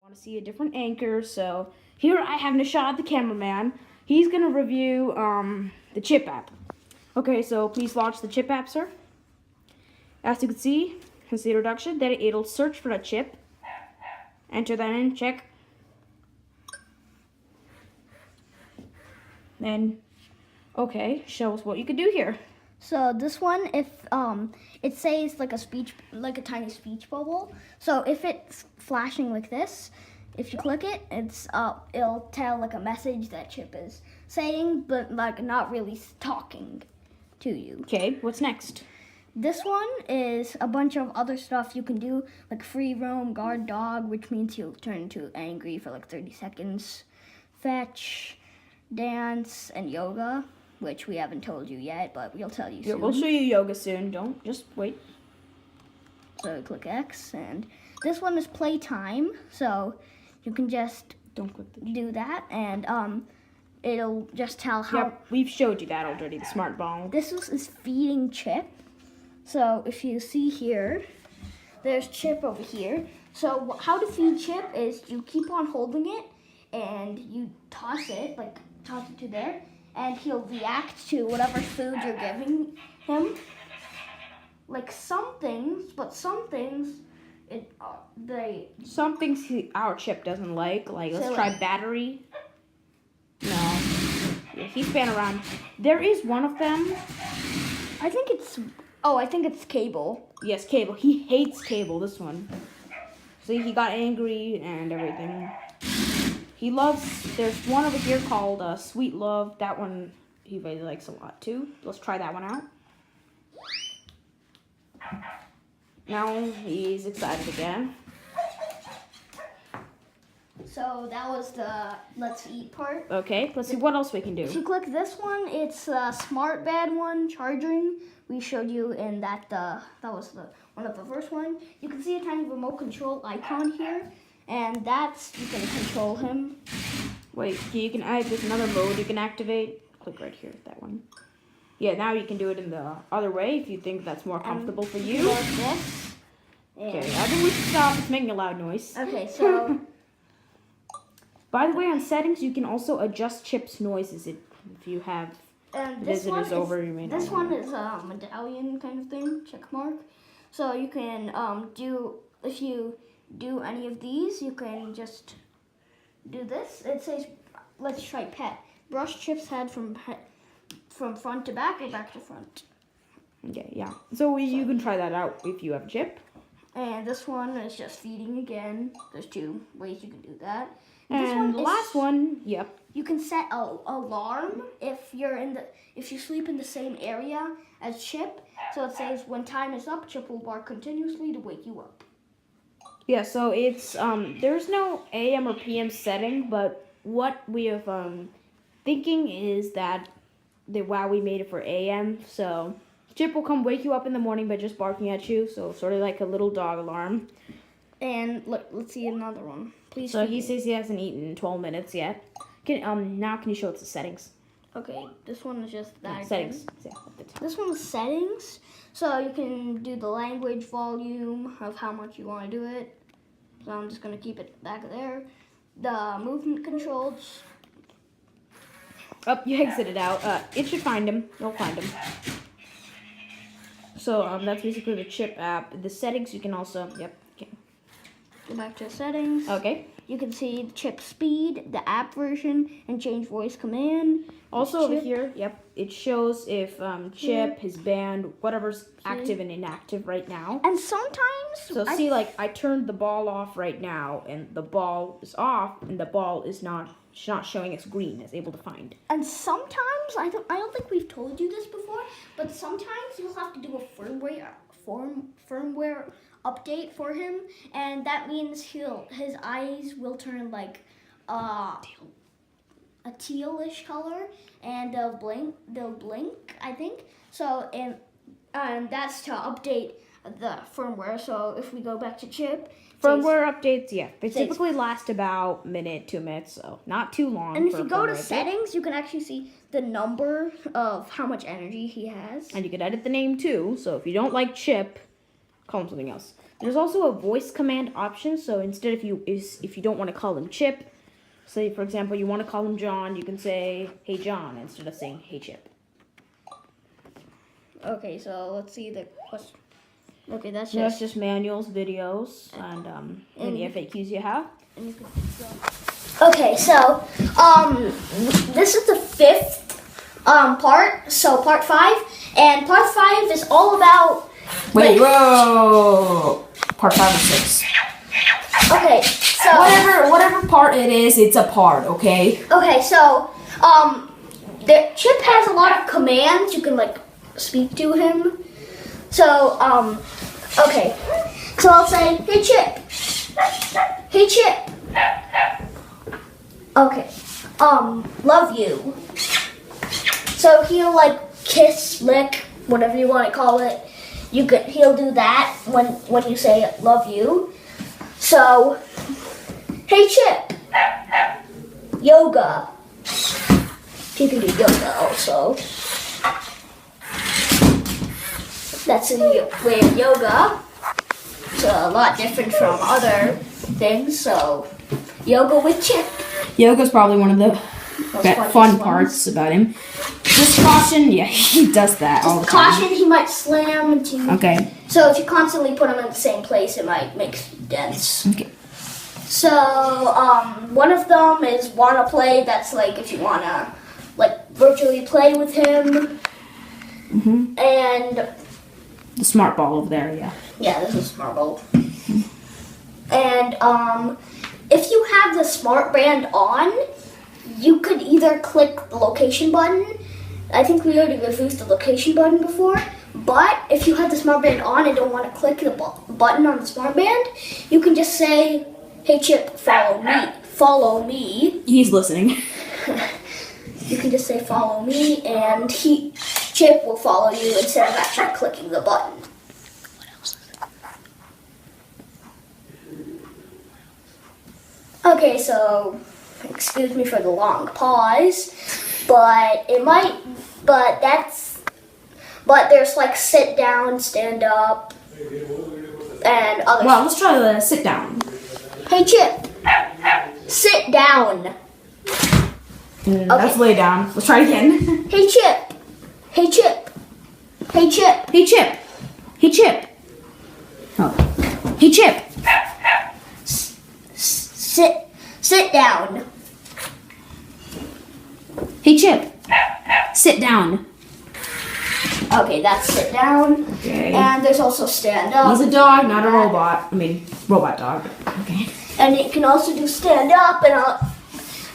Want to see a different anchor, so here I have Nishad, the cameraman. He's gonna review the CHiP app. Okay, so please launch the CHiP app, sir. As you can see, here's the introduction. Then it'll search for the CHiP. Enter that in, check. Then, okay, show us what you can do here. So this one, if it says like a tiny speech bubble. So if it's flashing like this, if you click it, it'll tell like a message that CHiP is saying, but like not really talking to you. Okay, what's next? This one is a bunch of other stuff you can do, like free roam, guard dog, which means you'll turn into angry for like 30 seconds, fetch, dance, and yoga, which we haven't told you yet, but we'll tell you soon. Yeah, we'll show you yoga soon. Don't just wait. So click X, and this one is playtime. So you can just Don't click the do that, and it'll just tell how. Yep, we've showed you that already. The smart ball. This is feeding CHiP. So if you see here, there's CHiP over here. So how to feed CHiP is you keep on holding it, and you toss it to there. And he'll react to whatever food you're giving him. Like some things, but some things, Some things our CHiP doesn't like let's try battery. No, yeah, he's been around. There is one of them. I think it's cable. Yes, cable. He hates cable. This one. See, he got angry and everything. He loves, there's one over here called Sweet Love. That one he really likes a lot too. Let's try that one out. Now he's excited again. So that was the let's eat part. Okay, let's see what else we can do. If you click this one, it's a smart bed one, charging. We showed you in that was one of the first one. You can see a tiny remote control icon here. And you can control him. Wait, you can add this another mode you can activate. Click right here, that one. Yeah, now you can do it in the other way if you think that's more comfortable for you. Like this. Okay, I think we should stop. It's making a loud noise. Okay, so. By the way, on settings, you can also adjust CHiP's noises if you have visitors over. You may this one is a medallion kind of thing, check mark. So you can if you do any of these, you can just do this. It says, let's try pet. Brush CHiP's head from front to back or back to front. Okay, yeah. So you can try that out if you have a CHiP. And this one is just feeding again. There's 2 ways you can do that. And the last one, yep. You can set an alarm if you sleep in the same area as CHiP. So it says when time is up, CHiP will bark continuously to wake you up. Yeah, so it's there's no AM or PM setting, but what we have thinking is that the WowWee made it for AM, so CHiP will come wake you up in the morning by just barking at you, so sort of like a little dog alarm. And let's see another one. Please. So he says he hasn't eaten in 12 minutes yet. Now can you show us the settings? Okay, this one is just that. Settings. Yeah, this one's settings. So you can do the language volume of how much you want to do it. So I'm just going to keep it back there. The movement controls. Oh, you exited out. It should find him. You'll find him. So that's basically the CHiP app. The settings you can also, yep. Okay. Go back to settings. Okay. You can see the CHiP speed, the app version, and change voice command. Also over here, yep, it shows if CHiP, his band, whatever's active and inactive right now. And sometimes... So see, like, I turned the ball off right now, and the ball is off, and the ball is not showing its green, it's able to find. And sometimes, I don't think we've told you this before, but sometimes you'll have to do a firmware update for him, and that means his eyes will turn like a tealish color, and they'll blink, I think. So and that's to update the firmware. So if we go back to CHiP, firmware updates, yeah, they typically last about a minute, 2 minutes, so not too long. And if you go to settings, you can actually see the number of how much energy he has. And you can edit the name too. So if you don't like CHiP, call him something else. There's also a voice command option. So instead, if you don't want to call him Chip, say for example you want to call him John, you can say "Hey John" instead of saying "Hey Chip." Okay, so let's see the question. Okay, that's So that's just manuals, videos, and any FAQs you have. Okay, so this is the 5th part. So part 5, and part 5 is all about. Wait, whoa! Part 5 or 6. Okay, so Whatever part it is, it's a part. Okay. Okay, so the Chip has a lot of commands. You can like speak to him. So okay, so I'll say, "Hey Chip, hey Chip." Okay, love you. So he'll like kiss, lick, whatever you want to call it. He'll do that when you say "love you." So, "Hey Chip, yoga." You can do yoga also. That's a way of yoga. It's a lot different from other things. So, yoga with Chip. Yoga's probably one of the fun ones. parts about him. Just caution, yeah, he does that all the time. Caution, he might slam into. Okay. So if you constantly put him in the same place, it might make dents. Okay. So one of them is wanna play. That's like if you wanna like virtually play with him. Mhm. And The smart ball over there, yeah. yeah, this is smart bulb. And if you have the smart band on, you could either click the location button. I think we already reviewed the location button before. But if you have the smart band on and don't want to click the button on the smart band, you can just say, "Hey Chip, follow me." Follow me. He's listening. You can just say "follow me," and Chip will follow you instead of actually clicking the button. What else? Okay, so excuse me for the long pause, but there's like sit down, stand up, and other. Well, let's try the sit down. Hey Chip, sit down. That's lay down. Let's try it again. Hey Chip, hey Chip, hey Chip. Hey Chip. Hey Chip. Oh. Hey Chip. Sit down. Hey Chip. Sit down. Okay, that's sit down. Okay. And there's also stand up. He's a dog, not a robot. I mean, robot dog. Okay. And it can also do stand up and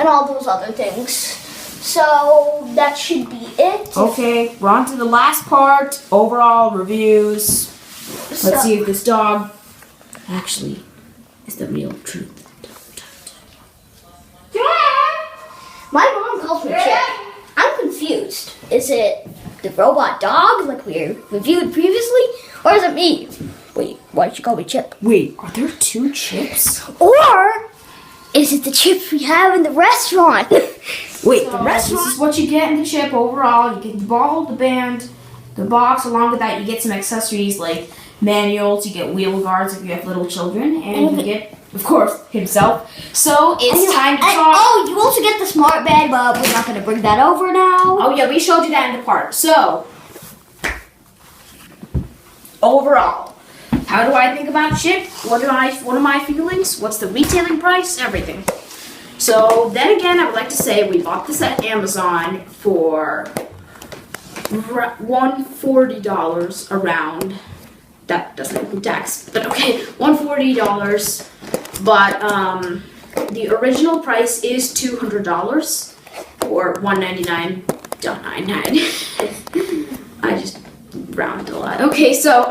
all those other things. So that should be it. Okay, we're on to the last part. Overall reviews. Let's see if this dog actually is the real truth. My mom calls me Chip. I'm confused. Is it the robot dog like we reviewed previously? Or is it me? Wait, why'd you call me Chip? Wait, are there 2 chips? Or is it the chips we have in the restaurant? Wait, the restaurant. This is what you get in the chip overall. You get the ball, the band, the box. Along with that, you get some accessories like manuals. You get wheel guards if you have little children, and you get, of course, himself. So it's time to talk. Oh, you also get the smart bed, but we're not going to bring that over now. Oh yeah, we showed you that in the part. So overall, how do I think about Chip? What are my feelings? What's the retailing price? Everything. So then again, I would like to say we bought this at Amazon for $140 around. That doesn't include tax, but okay, $140. But the original price is $200 or $199.99. I just rounded a lot. Okay, so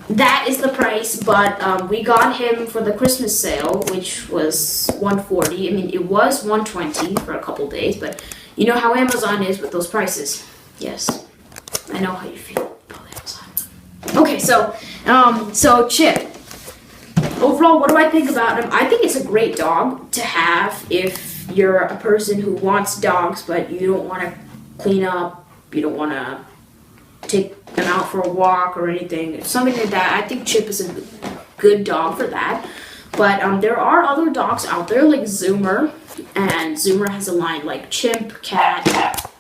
that is the price, but we got him for the Christmas sale, which was $140. I mean, it was $120 for a couple days, but you know how Amazon is with those prices. Yes, I know how you feel about Amazon. Okay, so Chip. Overall, what do I think about him? I think it's a great dog to have if you're a person who wants dogs, but you don't want to clean up, you don't want to take them out for a walk or anything, something like that, I think Chip is a good dog for that. But there are other dogs out there like Zoomer, and Zoomer has a line like chimp, cat,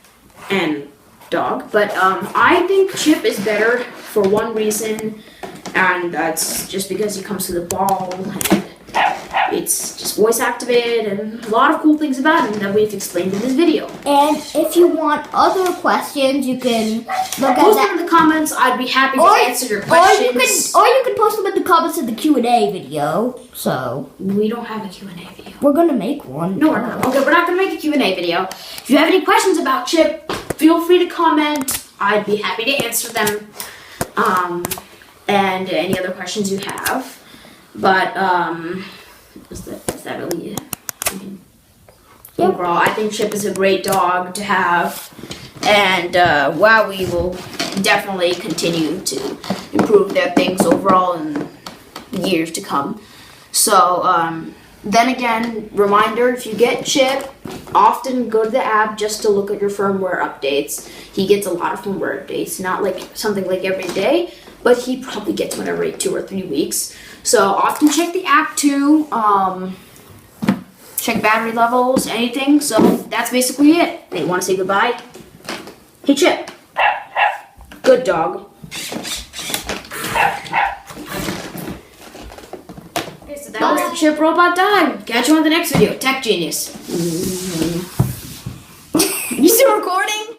and dog. But I think Chip is better for one reason, and that's just because he comes to the ball and it's just voice activated and a lot of cool things about him that we've explained in this video. And if you want other questions, you can look at Post that. them in the comments. I'd be happy to answer your questions. Or you can post them in the comments of the Q&A video. So We don't have a Q&A video. we're gonna make one. No, we're not. Okay, we're not going to make a Q&A video. If you have any questions about Chip, feel free to comment. I'd be happy to answer them. And any other questions you have. But, is that really it? I mean, overall, I think Chip is a great dog to have. And WowWee will definitely continue to improve their things overall in years to come. So, then again, reminder, if you get Chip, often go to the app just to look at your firmware updates. He gets a lot of firmware updates, not like something like every day, but he probably gets one every 2 or 3 weeks. So often check the app too, check battery levels, anything. So that's basically it. Hey, want to say goodbye? Hey, Chip. Good dog. Okay, so that was the Chip Robot time. Catch you on the next video. Tech Genius. You still recording?